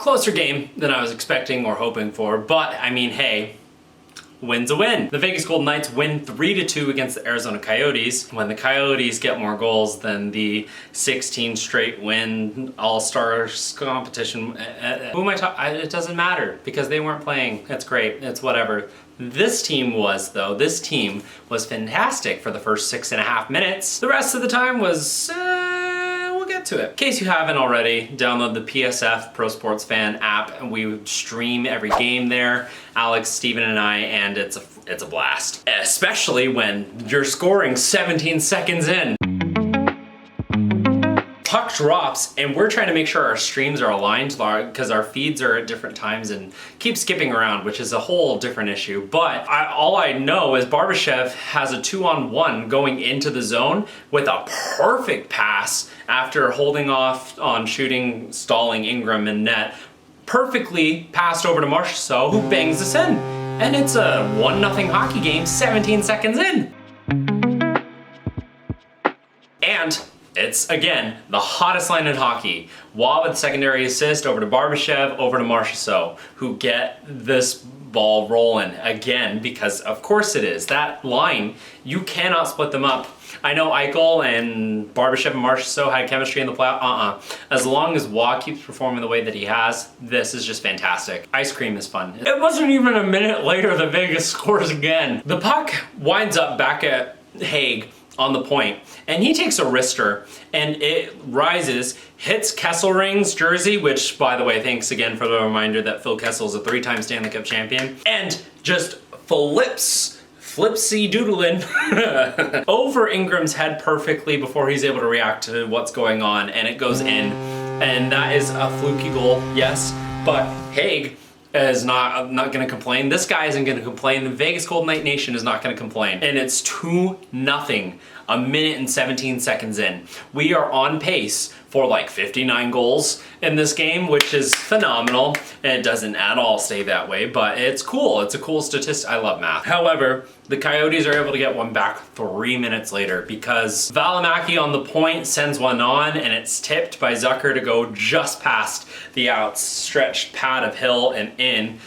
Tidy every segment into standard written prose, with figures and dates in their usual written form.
Closer game than I was expecting or hoping for, but I mean, hey, win's a win. The Vegas Golden Knights win 3-2 against the Arizona Coyotes. When the Coyotes get more goals than the 16 straight win All-Stars competition, who am I talking? It doesn't matter because they weren't playing. It's great. It's whatever. This team was, though. This team was fantastic for the first 6.5 minutes. The rest of the time was, we'll get to it. In case you haven't already, download the PSF Pro Sports Fan app, and we stream every game there. Alex, Steven, and I, and it's a blast. Especially when you're scoring 17 seconds in. Puck drops, and we're trying to make sure our streams are aligned because our feeds are at different times and keep skipping around, which is a whole different issue. But all I know is Barbashev has a 2-on-1 going into the zone with a perfect pass after holding off on shooting, stalling Ingram in net. Perfectly passed over to Marchessault, who bangs this in. And it's a 1-0 hockey game 17 seconds in. And it's, again, the hottest line in hockey. Waugh with secondary assist over to Barbashev, over to Marchessault, who get this ball rolling again, because of course it is. That line, you cannot split them up. I know Eichel and Barbashev and Marchessault had chemistry in the playoff. As long as Waugh keeps performing the way that he has, this is just fantastic. Ice cream is fun. It wasn't even a minute later that Vegas scores again. The puck winds up back at Hague on the point, and he takes a wrister, and it rises, hits Kesselring's jersey, which, by the way, thanks again for the reminder that Phil Kessel is a 3-time Stanley Cup champion, and just flipsy doodling over Ingram's head perfectly before he's able to react to what's going on, and it goes in, and that is a fluky goal, yes, but Hague is not going to complain. This guy isn't going to complain. The Vegas Golden Knight Nation is not going to complain. And it's 2-0, a minute and 17 seconds in. We are on pace for like 59 goals in this game, which is phenomenal. And it doesn't at all stay that way, but it's cool. It's a cool statistic. I love math. However, the Coyotes are able to get one back 3 minutes later because Valimaki on the point sends one on, and it's tipped by Zucker to go just past the outstretched pad of Hill and in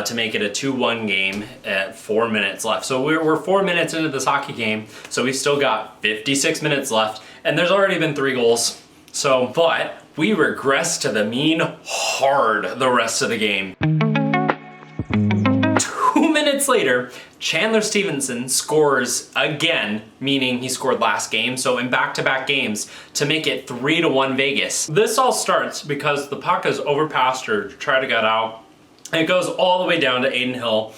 to make it a 2-1 game at 4 minutes left. So we're 4 minutes into this hockey game, so we've still got 56 minutes left, and there's already been 3 goals. So, but we regress to the mean hard the rest of the game. 2 minutes later, Chandler Stevenson scores again, meaning he scored last game, so in back-to-back games, to make it 3-1 Vegas. This all starts because the puck is overpassed or try to get out, and it goes all the way down to Adin Hill,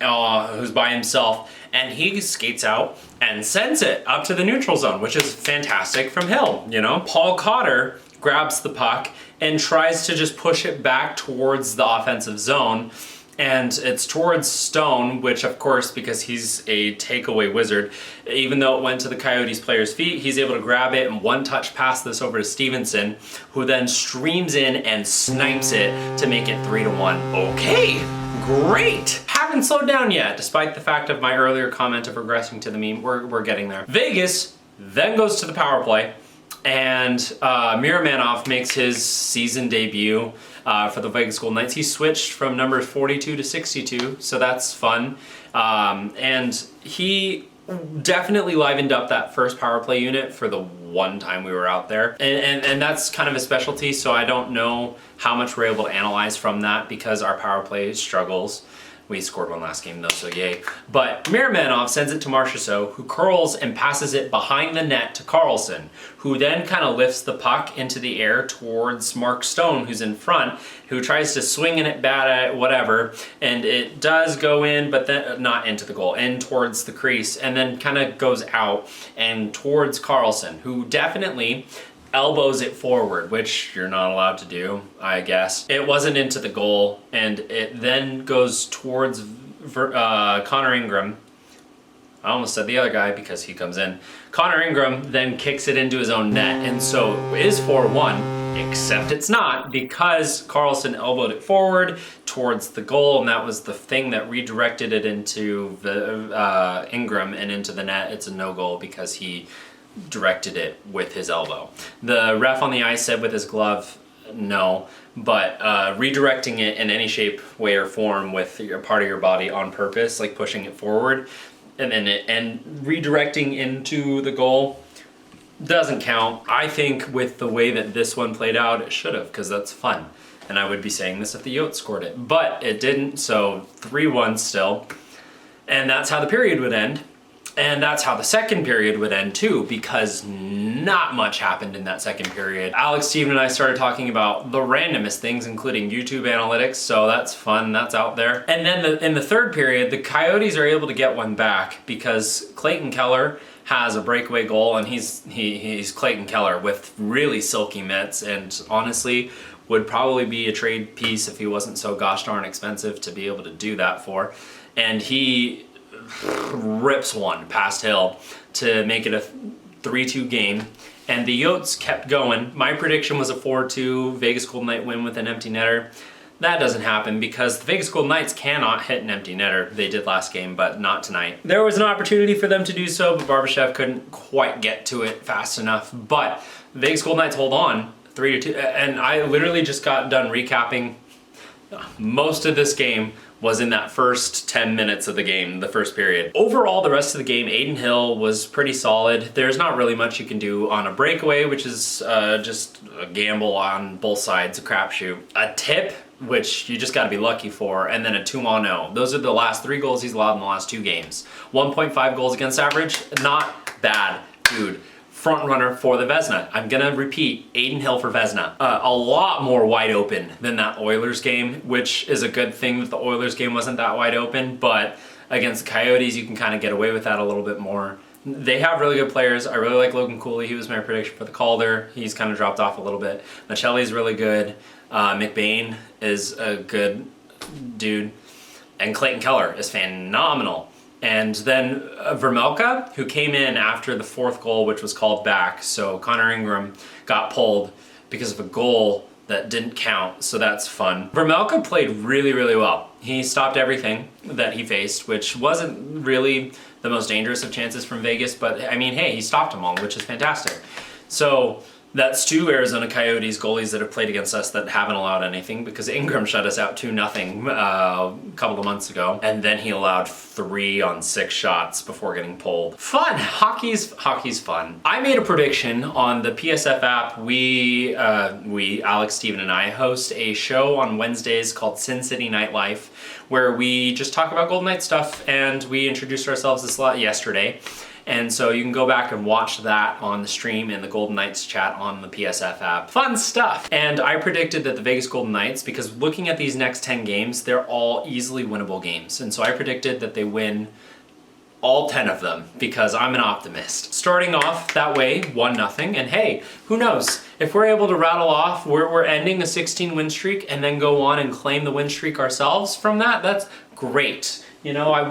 who's by himself, and he skates out and sends it up to the neutral zone, which is fantastic from Hill, you know? Paul Cotter grabs the puck and tries to just push it back towards the offensive zone, and it's towards Stone, which of course, because he's a takeaway wizard, even though it went to the Coyotes player's feet, he's able to grab it and one-touch pass this over to Stevenson, who then streams in and snipes it to make it 3-1. Okay, great! Haven't slowed down yet, despite the fact of my earlier comment of regressing to the mean. We're getting there. Vegas then goes to the power play, and Miramanov makes his season debut for the Vegas Golden Knights. He switched from numbers 42 to 62, so that's fun. And he definitely livened up that first power play unit for the one time we were out there. And that's kind of a specialty, so I don't know how much we're able to analyze from that because our power play struggles. We scored one last game though, so yay. But Miramanov sends it to Marchessault, who curls and passes it behind the net to Karlsson, who then kind of lifts the puck into the air towards Mark Stone, who's in front, who tries to swing in it bad at whatever, and it does go in, but then not into the goal, in towards the crease, and then kind of goes out and towards Karlsson, who definitely elbows it forward, which you're not allowed to do, I guess. It wasn't into the goal, and it then goes towards Connor Ingram. I almost said the other guy because he comes in. Connor Ingram then kicks it into his own net, and so it is 4-1, except it's not because Karlsson elbowed it forward towards the goal, and that was the thing that redirected it into the Ingram and into the net. It's a no goal because he directed it with his elbow. The ref on the ice said with his glove no. But redirecting it in any shape, way, or form with a part of your body on purpose, like pushing it forward, and redirecting into the goal, doesn't count. I think with the way that this one played out, it should have, because that's fun. And I would be saying this if the Yotes scored it. But it didn't, so 3-1 still. And that's how the period would end. And that's how the second period would end too, because not much happened in that second period. Alex, Steven, and I started talking about the randomest things, including YouTube analytics, so that's fun, that's out there. And then in the third period, the Coyotes are able to get one back because Clayton Keller has a breakaway goal, and he's Clayton Keller with really silky mitts, and honestly, would probably be a trade piece if he wasn't so gosh darn expensive to be able to do that for. And he rips one past Hill to make it a 3-2 game, and the Yotes kept going. My prediction was a 4-2 Vegas Golden Knight win with an empty netter. That doesn't happen because the Vegas Golden Knights cannot hit an empty netter. They did last game, but not tonight. There was an opportunity for them to do so, but Barbashev couldn't quite get to it fast enough. But the Vegas Golden Knights hold on 3-2, and I literally just got done recapping most of this game was in that first 10 minutes of the game, the first period. Overall, the rest of the game, Adin Hill was pretty solid. There's not really much you can do on a breakaway, which is just a gamble on both sides, a crapshoot. A tip, which you just gotta be lucky for, and then a 2-on-0. Those are the last 3 goals he's allowed in the last 2 games. 1.5 goals against average, not bad, dude. Front runner for the Vezina. I'm gonna repeat, Adin Hill for Vezina. A lot more wide open than that Oilers game, which is a good thing that the Oilers game wasn't that wide open, but against the Coyotes, you can kind of get away with that a little bit more. They have really good players. I really like Logan Cooley. He was my prediction for the Calder. He's kind of dropped off a little bit. Michelli's really good. McBain is a good dude. And Clayton Keller is phenomenal. And then Vermelka, who came in after the 4th goal, which was called back. So Connor Ingram got pulled because of a goal that didn't count, so that's fun. Vermelka played really, really well. He stopped everything that he faced, which wasn't really the most dangerous of chances from Vegas, but I mean, hey, he stopped them all, which is fantastic. So that's 2 Arizona Coyotes goalies that have played against us that haven't allowed anything, because Ingram shut us out 2-0 a couple of months ago, and then he allowed 3 on 6 shots before getting pulled. Fun! Hockey's fun. I made a prediction on the PSF app. We Alex, Steven, and I host a show on Wednesdays called Sin City Nightlife, where we just talk about Golden Knight stuff, and we introduced ourselves this lot yesterday. And so you can go back and watch that on the stream in the Golden Knights chat on the PSF app. Fun stuff! And I predicted that the Vegas Golden Knights, because looking at these next 10 games, they're all easily winnable games. And so I predicted that they win all 10 of them, because I'm an optimist. Starting off that way, 1-0, and hey, who knows? If we're able to rattle off, we're ending a 16 win streak and then go on and claim the win streak ourselves from that, that's great. You know, I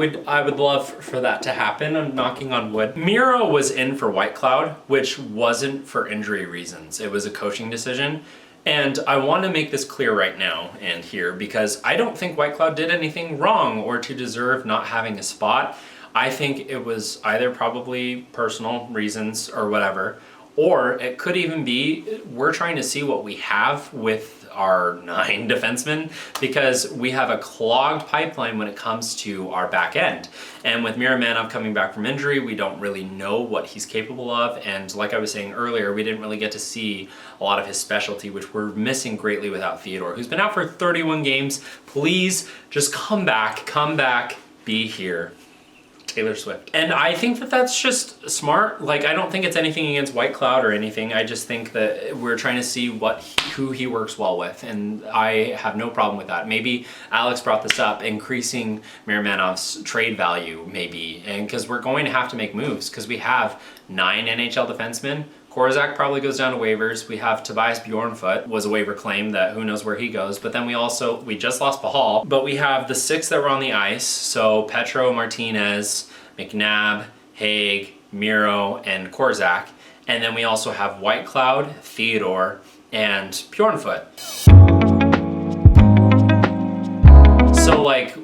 would love for that to happen. I'm knocking on wood. Miro was in for White Cloud, which wasn't for injury reasons. It was a coaching decision. And I want to make this clear right now and here, because I don't think White Cloud did anything wrong or to deserve not having a spot. I think it was either probably personal reasons or whatever, or it could even be we're trying to see what we have with our 9 defensemen, because we have a clogged pipeline when it comes to our back end. And with Miromanov coming back from injury, we don't really know what he's capable of. And like I was saying earlier, we didn't really get to see a lot of his specialty, which we're missing greatly without Theodore, who's been out for 31 games. Please just come back, be here. Taylor Swift. And I think that that's just smart. Like, I don't think it's anything against White Cloud or anything. I just think that we're trying to see who he works well with, and I have no problem with that. Maybe Alex brought this up, increasing Miromanov's trade value, maybe, and because we're going to have to make moves, because we have 9 NHL defensemen. Korczak probably goes down to waivers. We have Tobias Bjornfoot, was a waiver claim that who knows where he goes. But then we just lost Pahal. But we have the 6 that were on the ice. So Petro, Martinez, McNabb, Haig, Miro, and Korczak. And then we also have White Cloud, Theodore, and Bjornfoot. So like,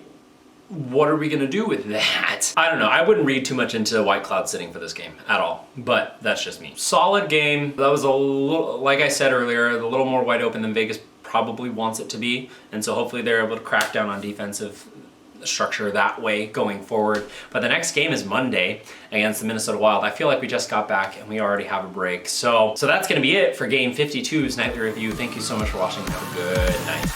what are we gonna do with that? I don't know. I wouldn't read too much into White Cloud sitting for this game at all, but that's just me. Solid game. That was a little, like I said earlier, a little more wide open than Vegas probably wants it to be. And so hopefully they're able to crack down on defensive structure that way going forward. But the next game is Monday against the Minnesota Wild. I feel like we just got back and we already have a break. So that's gonna be it for game 52's nightly review. Thank you so much for watching. Have a good night.